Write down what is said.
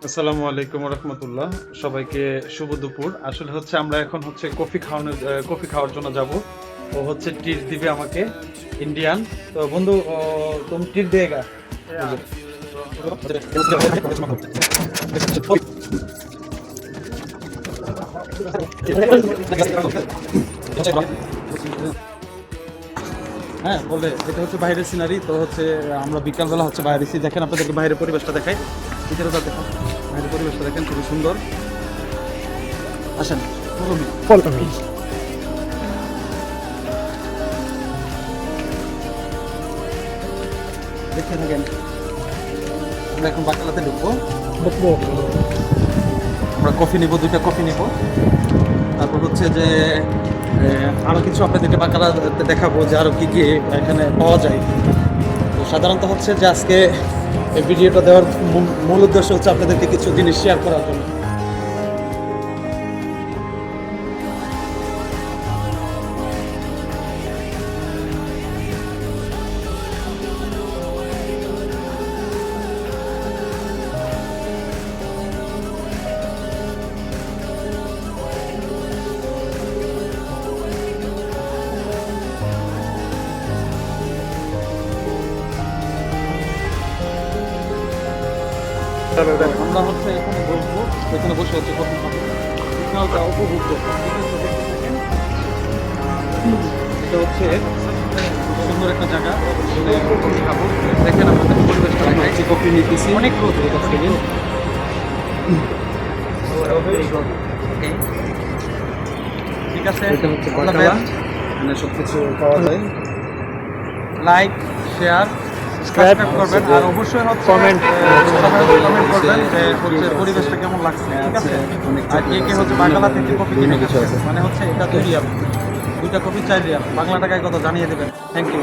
আসসালামু আলাইকুম রহমতুল্লাহ। সবাইকে শুভ দুপুর। আসলে হচ্ছে আমরা এখন হচ্ছে কফি খাওয়ার জন্য যাব। ও হচ্ছে ট্রিট দিবে আমাকে, ইন্ডিয়ান। তো বন্ধু, তুমি ট্রিট দেগা? হ্যাঁ, বলে এটা হচ্ছে বাইরের সিনারি। তো হচ্ছে আমরা বিকালবেলা হচ্ছে বাইরে এসেছি। দেখেন, আপনাদেরকে বাইরের পরিবেশটা দেখাই। ভিতরে দেখেন, বাইরের পরিবেশটা দেখেন, খুবই সুন্দর। আসেন, দেখতে থাকেন। আমরা এখন বাকালাতে ঢুকবো। আমরা কফি নিব, 2টা কফি নিব। তারপর হচ্ছে যে আরো কিছু আপনাদেরকে বাকালাতে দেখাবো যে আরো কি কি এখানে পাওয়া যায়। তো সাধারণত হচ্ছে যে আজকে এই ভিডিওটা দেওয়ার মূল উদ্দেশ্য হচ্ছে আপনাদেরকে কিছু জিনিস শেয়ার করার জন্য। আমরা হচ্ছে এখানে বসবো, এখানে বসে হচ্ছে কফি খাবো, সিগন্যালটা উপভোগ করবো। ঠিক আছে, দেখতে থাকেন। এটা হচ্ছে খুব সুন্দর একটা জায়গা, এখানে কফি খাবো। দেখেন আমাদের পরিবেশটা, আমরা হচ্ছে কফি নিতেছি। অনেক রোদ ঠিক আছে। এটা হচ্ছে বাকালা, এখানে সবকিছু পাওয়া যায়। লাইক, শেয়ার, সাবস্ক্রাইব করবেন, আর অবশ্যই হচ্ছে কমেন্ট কমেন্ট করবেন যে হচ্ছে পরিবেশটা কেমন লাগছে। ঠিক আছে, আর কে কে হচ্ছে বাংলা থেকে কফি কিনে কিছু খাচ্ছে, আছে। মানে হচ্ছে এটা 2 রিয়াল, 2টা কফি 4 রিয়াল, বাংলা টাকায় কত জানিয়ে দেবেন। Thank you.